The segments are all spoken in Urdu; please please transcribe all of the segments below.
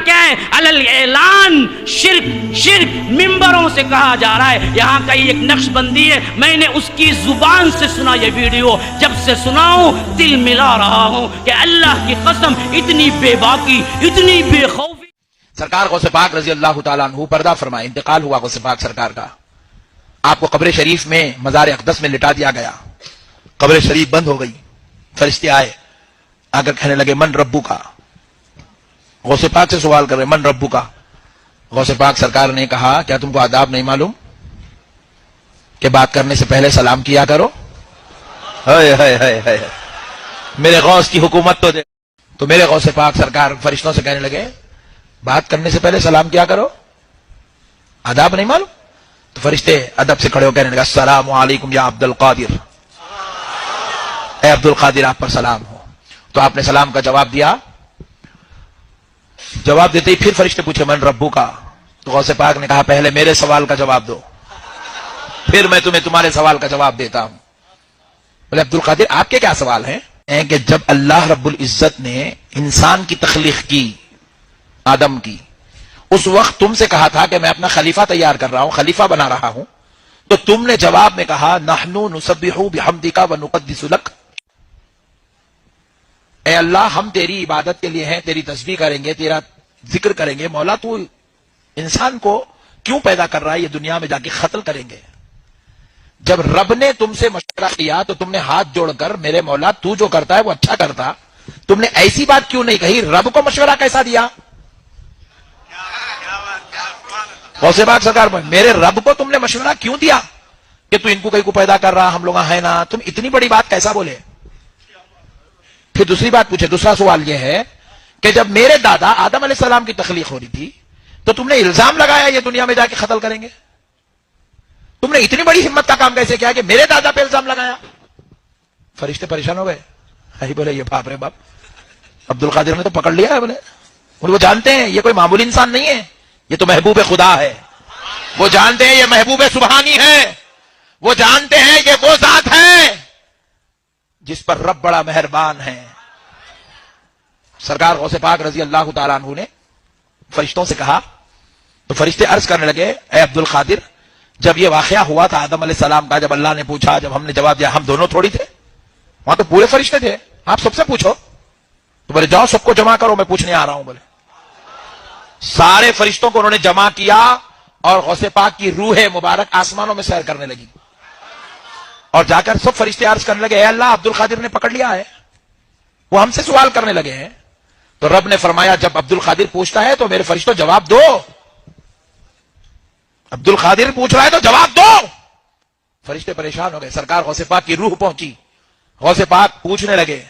کیا ہے؟ علل اعلان، شرک ممبروں سے کہا جا رہا ہے. یہاں کا ایک نقش بندی ہے، میں نے اس کی زبان سے سنا یہ ویڈیو، جب سے سناؤں دل ملا رہا ہوں کہ اللہ کی قسم اتنی بے باکی، اتنی بے خوفی. سرکار غوث پاک رضی اللہ تعالیٰ عنہ پردہ فرمائے، انتقال ہوا غوث پاک سرکار کا. آپ کو قبر شریف میں مزار اقدس میں لٹا دیا گیا. قبر شریف بند ہو گئی. فرشتے آئے، آ کر کہنے لگے من ربو کا. غوث پاک سے سوال کر رہے من ربو کا. غوث پاک سرکار نے کہا کیا تم کو آداب نہیں معلوم کہ بات کرنے سے پہلے سلام کیا کرو؟ ہائے ہائے ہائے ہائے، میرے غوث کی حکومت تو دے. تو میرے غوث پاک سرکار فرشتوں سے کہنے لگے بات کرنے سے پہلے سلام کیا کرو، آداب نہیں معلوم؟ تو فرشتے ادب سے کھڑے ہو کہنے لگا السلام علیکم یا عبد القادر، اے عبد القادر آپ پر سلام ہو. تو آپ نے سلام کا جواب دیا. جواب دیتے ہی پھر فرشتے پوچھے من ربو کا. تو غوث پاک نے کہا پہلے میرے سوال کا جواب دو، پھر میں تمہیں تمہارے سوال کا جواب دیتا ہوں. بولے عبد القادر آپ کے کیا سوال ہیں؟ کہ جب اللہ رب العزت نے انسان کی تخلیق کی، آدم کی، اس وقت تم سے کہا تھا کہ میں اپنا خلیفہ تیار کر رہا ہوں، خلیفہ بنا رہا ہوں، تو تم نے جواب میں کہا نحنو نسبح بحمدک ونقدس لک. اے اللہ ہم تیری عبادت کے لیے ہیں، تیری تسبیح کریں گے، تیرا ذکر کریں گے. مولا تو انسان کو کیوں پیدا کر رہا ہے؟ یہ دنیا میں جا کے قتل کریں گے. جب رب نے تم سے مشورہ کیا تو تم نے ہاتھ جوڑ کر میرے مولا تو جو کرتا ہے وہ اچھا کرتا، تم نے ایسی بات کیوں نہیں کہی؟ رب کو مشورہ کیسا دیا؟ غوث پاک سرکار میرے رب کو تم نے مشورہ کیوں دیا کہ تو ان کو کہیں کو پیدا کر رہا، ہم لوگ ہیں نا، تم اتنی بڑی بات کیسا بولے؟ پھر دوسری بات پوچھے. دوسرا سوال یہ ہے کہ جب میرے دادا آدم علیہ السلام کی تخلیق ہو رہی تھی تو تم نے الزام لگایا یہ دنیا میں جا کے قتل کریں گے. تم نے اتنی بڑی ہمت کا کام کیسے کیا کہ میرے دادا پہ الزام لگایا؟ فرشتے پریشان ہو گئے. بولے یہ باپ رے باپ، عبد القادر نے تو پکڑ لیا ہے. بولے وہ جانتے ہیں یہ کوئی معمولی انسان نہیں ہے، یہ تو محبوب خدا ہے. وہ جانتے ہیں یہ محبوب سبحانی ہے. وہ جانتے ہیں یہ وہ ذات ہے جس پر رب بڑا مہربان ہے. سرکار غوث پاک رضی اللہ تعالیٰ عنہ نے فرشتوں سے کہا تو فرشتے عرض کرنے لگے اے عبد القادر جب یہ واقعہ ہوا تھا آدم علیہ السلام کا، جب اللہ نے پوچھا، جب ہم نے جواب دیا، ہم دونوں تھوڑی تھے، وہاں تو پورے فرشتے تھے، آپ سب سے پوچھو. تو بولے جاؤ سب کو جمع کرو، میں پوچھنے آ رہا ہوں. بولے سارے فرشتوں کو انہوں نے جمع کیا اور غوث پاک کی روح مبارک آسمانوں میں سیر کرنے لگی. اور جا کر سب فرشتے عرض کرنے لگے اے اللہ عبد القادر نے پکڑ لیا ہے، وہ ہم سے سوال کرنے لگے ہیں. تو رب نے فرمایا جب عبد القادر پوچھتا ہے تو میرے فرشتوں جواب دو. عبد القادر پوچھ رہا ہے تو جواب دو. فرشتے پریشان ہو گئے. سرکار غوث پاک کی روح پہنچی، غوث پاک پوچھنے لگے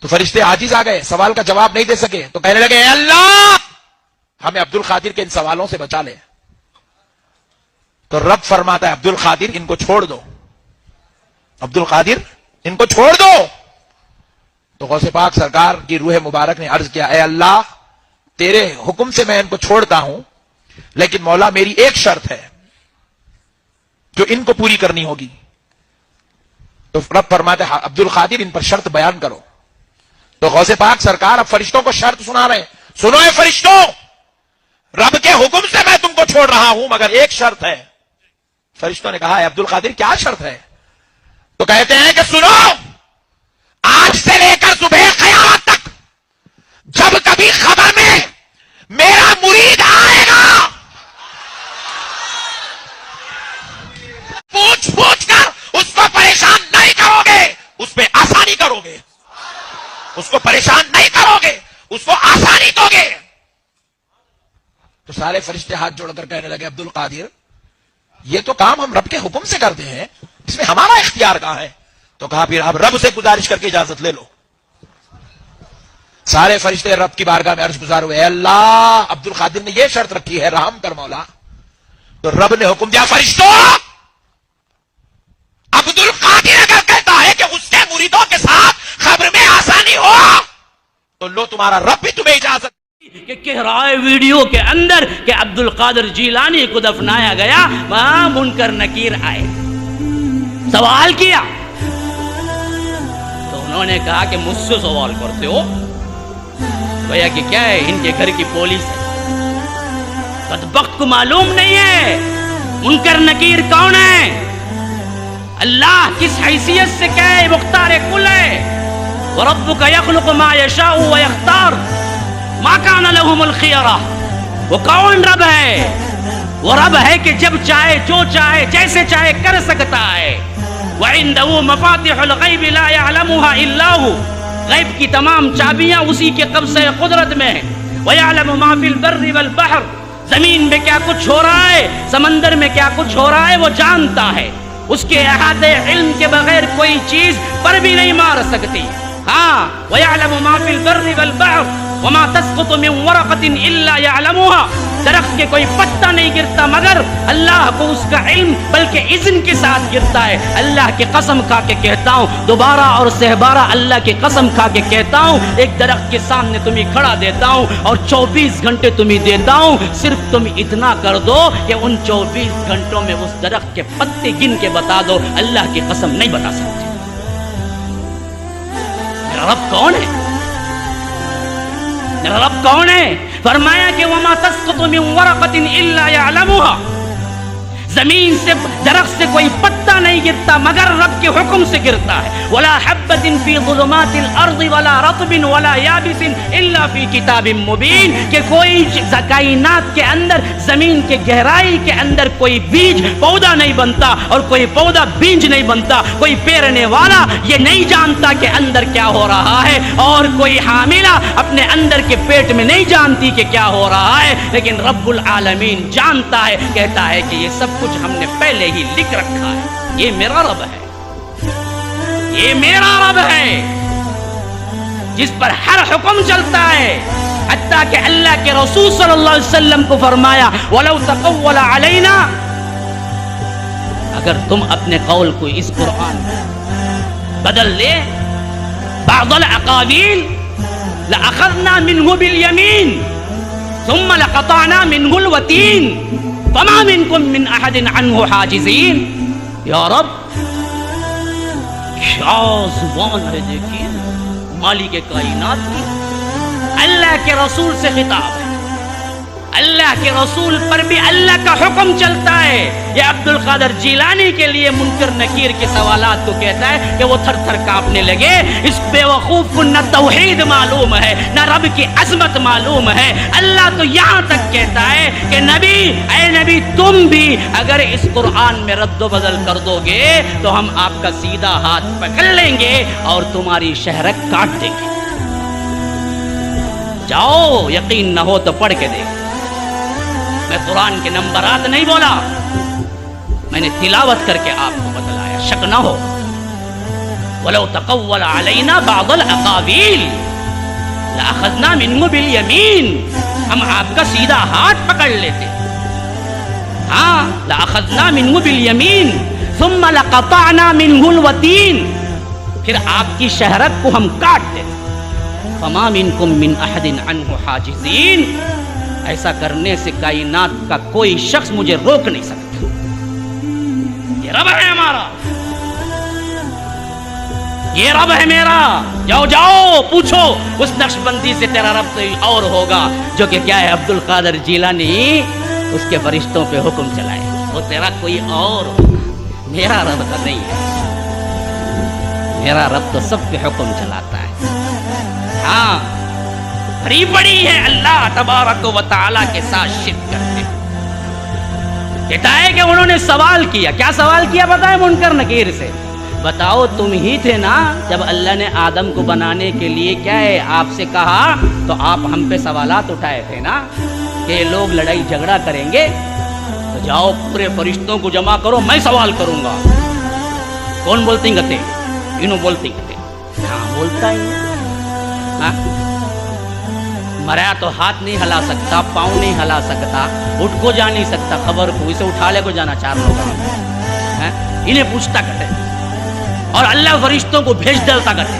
تو فرشتے عاجز آ گئے، سوال کا جواب نہیں دے سکے. تو کہنے لگے اے اللہ ہمیں عبد القادر کے ان سوالوں سے بچا لے. تو رب فرماتا ہے عبد القادر ان کو چھوڑ دو، عبد القادر ان کو چھوڑ دو. تو غوث پاک سرکار کی روح مبارک نے عرض کیا اے اللہ تیرے حکم سے میں ان کو چھوڑتا ہوں، لیکن مولا میری ایک شرط ہے جو ان کو پوری کرنی ہوگی. تو رب فرماتے ہیں عبد القادر ان پر شرط بیان کرو. تو غوث پاک سرکار اب فرشتوں کو شرط سنا رہے ہیں. سنو اے فرشتوں، رب کے حکم سے میں تم کو چھوڑ رہا ہوں مگر ایک شرط ہے. فرشتوں نے کہا اے عبد القادر کیا شرط ہے؟ تو کہتے ہیں کہ سنو، آج سے لے کر صبح قیامت تک جب کبھی خبر میں میرا مرید آئے گا پوچھ پوچھ کر اس کو پریشان نہیں کرو گے، اس پہ آسانی کرو گے. اس کو پریشان نہیں کرو گے، اس کو آسانی دو گے. تو سارے فرشتے ہاتھ جوڑ کر کہنے لگے عبد القادر یہ تو کام ہم رب کے حکم سے کرتے ہیں، اس میں ہمارا اختیار کہاں ہے؟ تو کہا پھر آپ رب سے گزارش کر کے اجازت لے لو. سارے فرشتے رب کی بارگاہ میں عرض گزار ہوئے اے اللہ عبد القادر نے یہ شرط رکھی ہے، رحم کر مولا. تو رب نے حکم دیا فرشتوں عبد القادر اگر کہتا ہے کہ اس کے مریدوں کے ساتھ خبر میں آسانی ہو تو لو تمہارا رب بھی تمہیں اجازت کہ کہہ رہا ہے ویڈیو کے اندر کہ عبد القادر جیلانی کو دفنایا گیا، وہاں منکر نکیر آئے، سوال کیا تو انہوں نے کہا کہ مجھ سے سوال کرتے ہو، گویا کہ کیا ہے، ان کے گھر کی پولیس ہے. بدبخت کو معلوم نہیں ہے منکر نکیر کون ہے، اللہ کس حیثیت سے کیا ہے، مختار کل ہے. وَرَبُّكَ يَخْلُقُ مَا يَشَاءُ وَيَخْتَارُ مَا كَانَ لَهُمُ الْخِيَرَةُ. وہ کون رب ہے؟ وہ رب ہے کہ جب چاہے جو چاہے جیسے چاہے کر سکتا ہے. وَعِندَهُ مَفَاتِحُ الْغَيْبِ لَا يَعْلَمُهَا إِلَّا هُوَ. غیب کی تمام چابیاں اسی کے قبضہ قدرت میں ہیں. وَيَعْلَمُ مَا فِي الْبَرِّ وَالْبَحْرِ. زمین میں کیا کچھ ہو رہا ہے، سمندر میں کیا کچھ ہو رہا ہے، وہ جانتا ہے. اس کے احاطے علم کے بغیر کوئی چیز پر بھی نہیں مار سکتی. ہاں وَيَعْلَمُ مَا فِي الْبَرِّ وَالْبَحْرِ وَمَا تَسْقُطُ مِنْ وَرَقَةٍ إِلَّا يَعْلَمُهَا. درخت کے کوئی پتا نہیں گرتا مگر اللہ کو اس کا علم بلکہ اذن کے ساتھ گرتا ہے. اللہ کی قسم کھا کے کہتا ہوں، دوبارہ اور سہبارہ اللہ کی قسم کھا کے کہتا ہوں، ایک درخت کے سامنے تمہیں کھڑا دیتا ہوں اور 24 گھنٹے تمہیں دیتا ہوں. صرف تم اتنا کر دو کہ ان 24 گھنٹوں میں اس درخت کے پتے گن کے بتا دو. اللہ کی قسم نہیں بتا سکتے. میرا رب کون ہے؟ میرا رب کون ہے؟ فرمایا کہ وَمَا تَسْقُطُ مِنْ وَرَقَةٍ إِلَّا يَعْلَمُهَا. زمین سے درخت سے کوئی پتا نہیں گرتا مگر رب کے حکم سے گرتا ہے. وَلَا حَبَّةٍ فِي ظُلُمَاتِ الْأَرْضِ وَلَا رَطْبٍ وَلَا يَابِسٍ إِلَّا فِي كِتَابٍ مُبِينٍ. کہ کوئی کائنات کے اندر، زمین کے گہرائی کے اندر کوئی بیج پودا نہیں بنتا اور کوئی پودا بیج نہیں بنتا. کوئی پیرنے والا یہ نہیں جانتا کہ اندر کیا ہو رہا ہے، اور کوئی حاملہ اپنے اندر کے پیٹ میں نہیں جانتی کہ کیا ہو رہا ہے، لیکن رب العالمین جانتا ہے. کہتا ہے کہ یہ سب کچھ ہم نے پہلے ہی لکھ رکھا ہے. یہ میرا رب ہے، یہ میرا رب ہے جس پر ہر حکم چلتا ہے. حتیٰ کہ اللہ کے رسول صلی اللہ علیہ وسلم کو فرمایا وَلَوْ تَقَوَّلَ عَلَيْنَا. اگر تم اپنے قول کو اس قرآن بدل لے، بعض العقاویل لَأَخَذْنَا مِنْهُ بِالْيَمِينِ ثُمَّ لَقَطَعْنَا مِنْهُ الْوَتِينَ فَمَا مِنْكُمْ مِنْ أَحَدٍ عَنْهُ حَاجِزِينَ. یا رب کیا زبان ہے، دیکھیے مالک کائنات کی. اللہ کے رسول سے خطاب ہے، اللہ کے رسول پر بھی اللہ کا حکم چلتا ہے. یہ عبد القادر جیلانی کے لیے منکر نکیر کے سوالات کو کہتا ہے کہ وہ تھر تھر کانپنے لگے. اس بے وقوف کو نہ توحید معلوم ہے نہ رب کی عظمت معلوم ہے. اللہ تو یہاں تک کہتا ہے کہ نبی، اے نبی تم بھی اگر اس قرآن میں رد و بدل کر دو گے تو ہم آپ کا سیدھا ہاتھ پکڑ لیں گے اور تمہاری شہرک کاٹ دیں گے. جاؤ، یقین نہ ہو تو پڑھ کے دیکھ. میں قرآن کے نمبرات نہیں بولا، میں نے تلاوت کر کے آپ کو بتلایا، شک نہ ہو. وَلَوْ تَقَوَّلَ عَلَيْنَا بَعْضَ الْأَقَاوِيلِ لَأَخَذْنَا مِنْهُ بِالْيَمِينِ. ہم آپ کا سیدھا ہاتھ پکڑ لیتے. ہاں لَأَخَذْنَا مِنْهُ بِالْيَمِينِ ثُمَّ لَقَطَعْنَا مِنْهُ الْوَتِينَ. پھر آپ کی شہرک کو ہم کاٹ دیتے. فَمَا مِنْكُمْ مِنْ أَحَدٍ عَنْهُ حَاجِزِينَ. ایسا کرنے سے کائنات کا کوئی شخص مجھے روک نہیں سکتا. یہ رب ہے ہمارا، یہ رب ہے میرا. جاؤ جاؤ پوچھو اس نقش بندی سے، تیرا رب تو اور ہوگا جو کہ کیا ہے عبد القادر جیلانی اس کے فرشتوں پہ حکم چلائے. وہ تیرا کوئی اور ہوگا، میرا رب تو نہیں ہے. میرا رب تو سب پہ حکم چلاتا ہے. ہاں بڑی بڑی ہے اللہ تبارک و تعالیٰ کے ساتھ شرک کرتے. کہتا ہے کہ انہوں نے سوال کیا. کیا سوال کیا بتائے منکر نکیر سے؟ بتاؤ تم ہی تھے نا جب اللہ نے آدم کو بنانے کے لیے کیا ہے آپ سے کہا، تو آپ ہم پہ سوالات اٹھائے تھے نا کہ لوگ لڑائی جھگڑا کریں گے، تو جاؤ پورے فرشتوں کو جمع کرو، میں سوال کروں گا. کون بولتی گتے؟ انہوں بولتی گتے. ہاں بولتا ہی. ہاں مریا تو ہاتھ نہیں ہلا سکتا، پاؤں نہیں ہلا سکتا، اٹھ کو جا نہیں سکتا، خبر کو اسے اٹھا لے کو جانا 4 لوگ انہیں پوچھتا کرتے اور اللہ فرشتوں کو بھیج ڈالتا کرتے.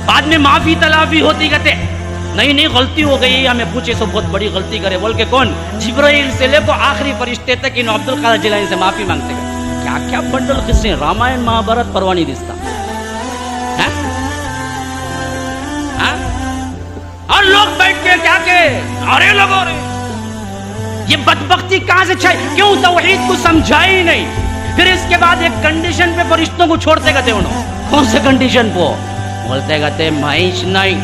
بعد میں معافی تلافی ہوتی کرتے، نہیں غلطی ہو گئی، ہمیں پوچھے سو بہت بڑی غلطی کرے بول کے کون؟ جبرائیل سے لے کو آخری فرشتے تک انہوں عبد القادر جیلانی سے معافی مانگتے گئے. کیا کیا بنڈل قصے، رامائن مہابھارت پرواہ نہیں دستا. اور لوگ بیٹھ کے کیا کہ نعرے لگا رہے. یہ بدبختی کہاں سے چھائی؟ کیوں توحید کو سمجھا ہی نہیں. پھر اس کے بعد ایک کنڈیشن پہ فرشتوں کو چھوڑتے گئے انہوں. کون سے کنڈیشن پہ؟ بولتے گئے معیش نہیں،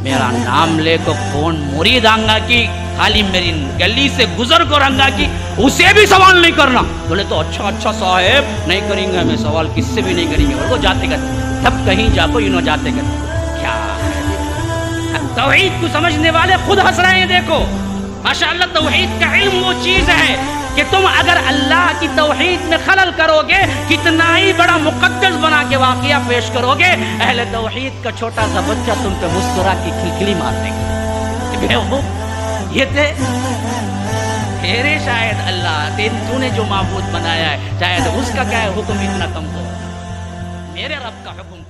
میرا نام لے کو کون مرید آنگا کی، خالی میری گلی سے گزر کر آنگا کی، اسے بھی سوال نہیں کرنا. بولے تو اچھا صاحب نہیں کریں گے، میں سوال کس سے بھی نہیں کریں گے. وہ جاتے گئے تب کہیں جا کو انہوں جاتے گئے. کیا ہے توحید کو سمجھنے والے خود ہنس رہے ہیں. دیکھو ماشاءاللہ توحید کا علم وہ چیز ہے کہ تم اگر اللہ کی توحید میں خلل کرو گے، کتنا ہی بڑا مقدس بنا کے واقعہ پیش کرو گے، اہل توحید کا چھوٹا سا بچہ تم پہ مسکرا کی کھلکھلی مار دے گا. یہ تھے تیرے شاید اللہ تو نے جو معبود بنایا ہے، شاید اس کا کیا ہے حکم اتنا کم ہو، میرے رب کا حکم